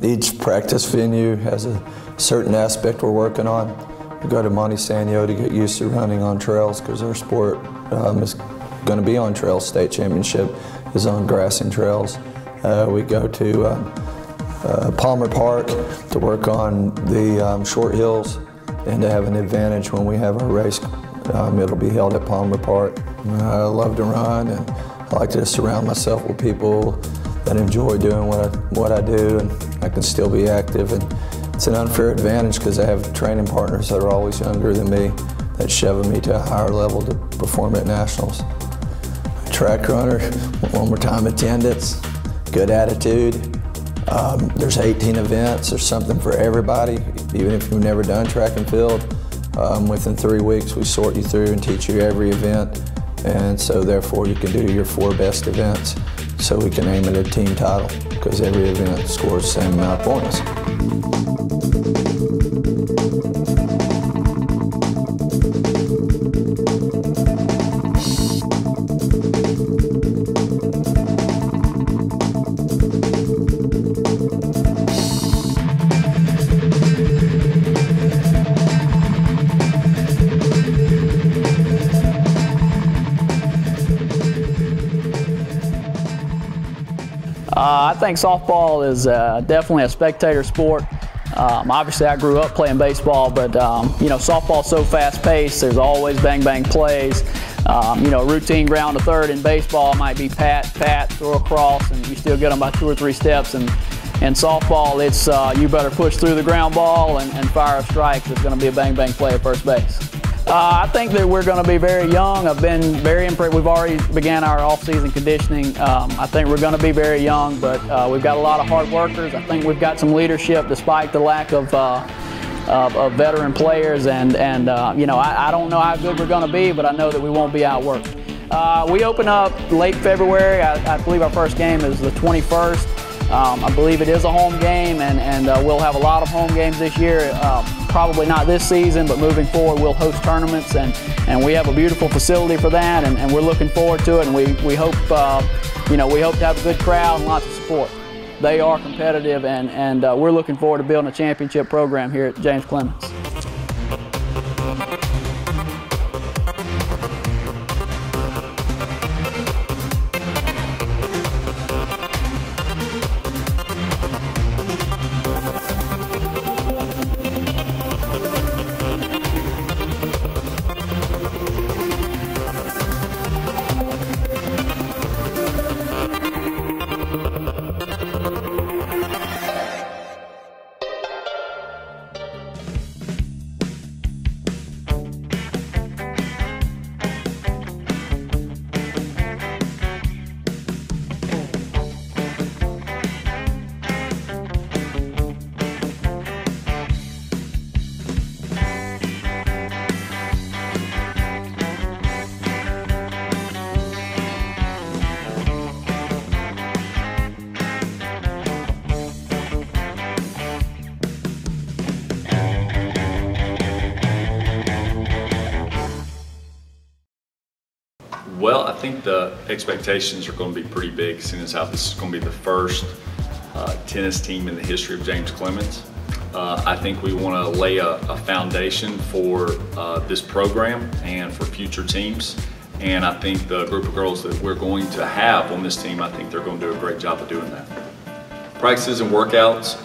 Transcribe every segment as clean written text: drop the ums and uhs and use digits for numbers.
Each practice venue has a certain aspect we're working on. We go to Monte Sanyo to get used to running on trails because our sport is going to be on trails. State championship is on grassing trails. We go to Palmer Park to work on the short hills and to have an advantage when we have our race. It'll be held at Palmer Park. I love to run, and I like to surround myself with people that enjoy doing what I do, and I can still be active. And it's an unfair advantage because I have training partners that are always younger than me that shove me to a higher level to perform at nationals. Track runner, one more time, attendance, good attitude. There's 18 events. There's something for everybody, even if you've never done track and field. Within 3 weeks, we sort you through and teach you every event, and so therefore you can do your 4 best events, so we can aim at a team title because every event scores the same amount of points. I think softball is definitely a spectator sport. Obviously, I grew up playing baseball, but you know, softball's so fast-paced. There's always bang-bang plays. You know, routine ground to third in baseball might be pat, throw across, and you still get them by 2 or 3 steps. And in softball, it's you better push through the ground ball and fire a strike. There's going to be a bang-bang play at first base. I think that we're going to be very young. I've been very impressed. We've already began our off-season conditioning. I think we're going to be very young, but we've got a lot of hard workers. I think we've got some leadership despite the lack of veteran players. And you know, I don't know how good we're going to be, but I know that we won't be outworked. We open up late February. I believe our first game is the 21st. I believe it is a home game, and we'll have a lot of home games this year. Probably not this season, but moving forward we'll host tournaments, and we have a beautiful facility for that, and we're looking forward to it. And we hope, you know, we hope to have a good crowd and lots of support. They are competitive, and we're looking forward to building a championship program here at James Clemens. Well, I think the expectations are going to be pretty big, seeing as how this is going to be the first tennis team in the history of James Clemens. I think we want to lay a foundation for this program and for future teams. And I think the group of girls that we're going to have on this team, I think they're going to do a great job of doing that. Practices and workouts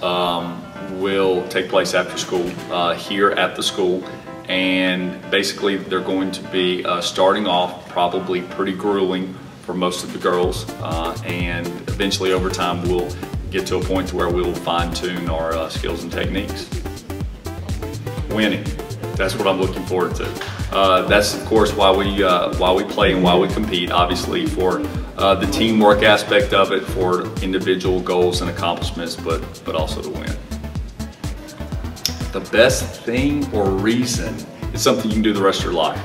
will take place after school here at the school. And basically they're going to be starting off probably pretty grueling for most of the girls, and eventually over time we'll get to a point to where we will fine-tune our skills and techniques. Winning, that's what I'm looking forward to. That's of course why we play and why we compete, obviously for the teamwork aspect of it, for individual goals and accomplishments, but also to win. The best thing or reason is something you can do the rest of your life,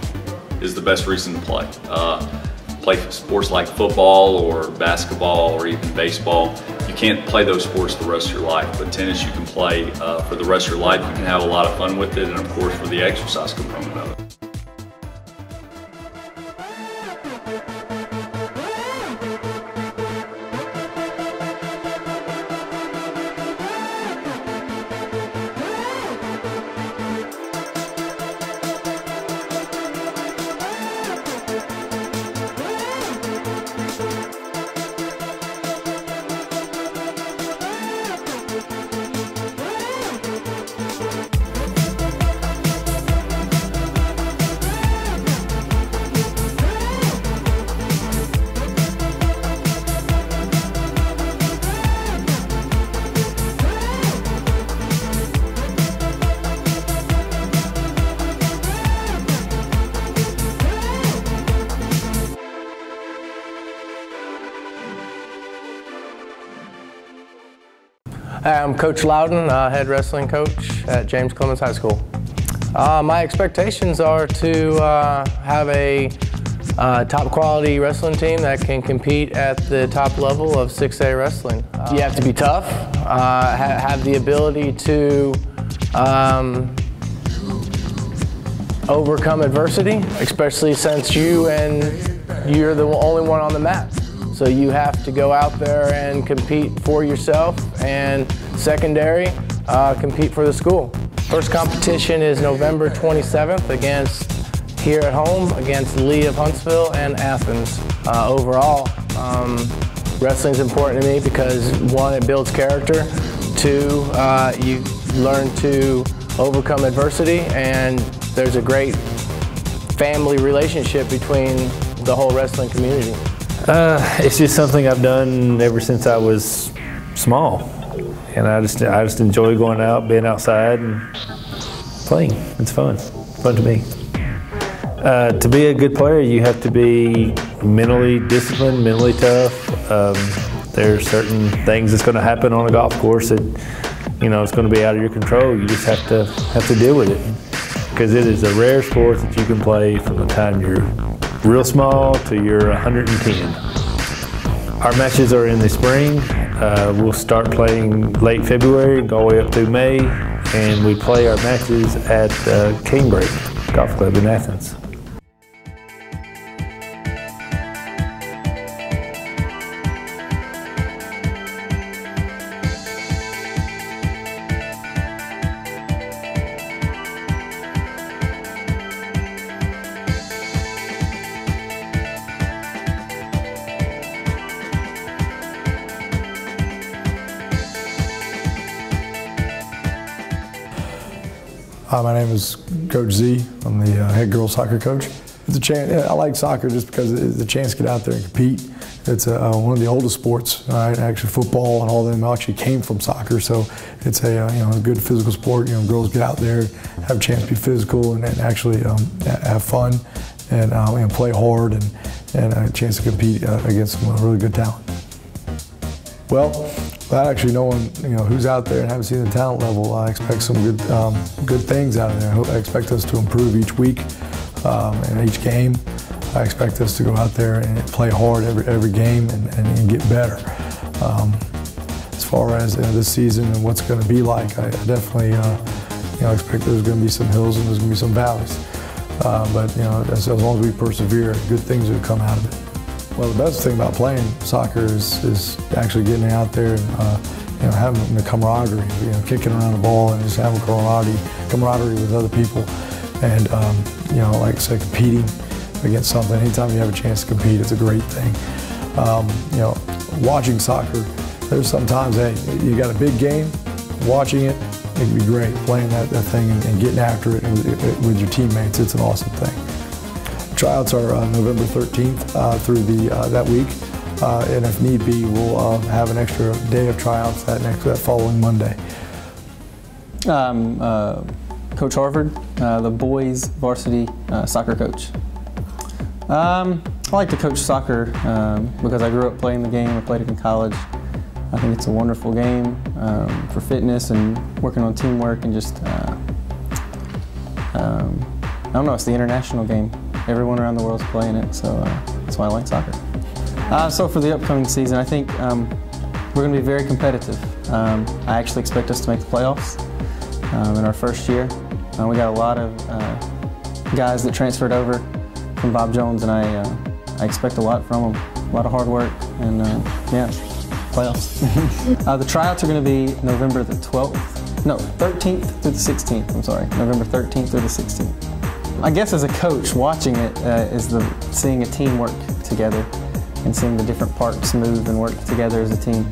is the best reason to play. Play sports like football or basketball or even baseball. You can't play those sports the rest of your life, but tennis you can play for the rest of your life. You can have a lot of fun with it, and of course for the exercise component of it. I'm Coach Loudon, head wrestling coach at James Clemens High School. My expectations are to have a top quality wrestling team that can compete at the top level of 6A wrestling. You have to be tough, have the ability to overcome adversity, especially since you're the only one on the map. So you have to go out there and compete for yourself, and secondary, compete for the school. First competition is November 27th here at home against Lee of Huntsville and Athens. Overall, wrestling is important to me because 1, it builds character, 2, you learn to overcome adversity, and there's a great family relationship between the whole wrestling community. It's just something I've done ever since I was small, and I just enjoy going out, being outside, and playing. It's fun to me. To be a good player, you have to be mentally disciplined, mentally tough. There's certain things that's going to happen on a golf course that it's going to be out of your control. You just have to deal with it, because it is a rare sport that you can play from the time you're real small to you're 110. Our matches are in the spring. We'll start playing late February, go all the way up through May, and we play our matches at Canebrake Golf Club in Athens. My name is Coach Z. I'm the head girls soccer coach. It's a chance. I like soccer just because it's a chance to get out there and compete. It's one of the oldest sports. Actually, football and all of them actually came from soccer. So it's a good physical sport. Girls get out there, have a chance to be physical and actually have fun and play hard and a chance to compete against some really good talent. Well, without actually knowing who's out there and haven't seen the talent level, I expect some good things out of there. I expect us to improve each week and each game. I expect us to go out there and play hard every game and get better. As far as this season and what's going to be like, I definitely expect there's going to be some hills and there's going to be some valleys. But as long as we persevere, good things will come out of it. Well, the best thing about playing soccer is actually getting out there and having the camaraderie, kicking around the ball and just having camaraderie with other people, and like I said, competing against something. Anytime you have a chance to compete, it's a great thing. Watching soccer, there's sometimes, hey, you got a big game, watching it can be great. Playing that thing and getting after it with your teammates, it's an awesome thing. Tryouts are November 13th through that week, and if need be, we'll have an extra day of tryouts that following Monday. Coach Harvard, the boys varsity soccer coach. I like to coach soccer because I grew up playing the game. I played it in college. I think it's a wonderful game for fitness and working on teamwork and just, I don't know, it's the international game. Everyone around the world's playing it, so that's why I like soccer. So for the upcoming season, I think we're going to be very competitive. I actually expect us to make the playoffs in our first year. We got a lot of guys that transferred over from Bob Jones, and I expect a lot from them. A lot of hard work, and yeah, playoffs. The tryouts are going to be November the 13th through the 16th. I'm sorry, November 13th through the 16th. I guess as a coach, watching it is seeing a team work together and seeing the different parts move and work together as a team.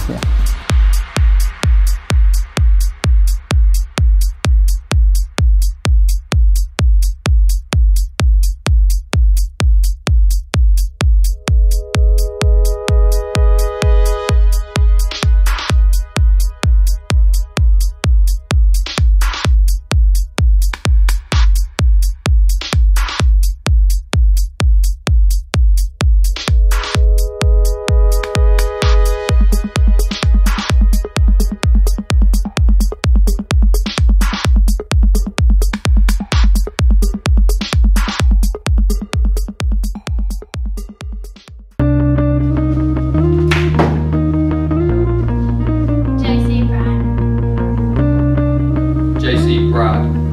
Yeah. JC pride.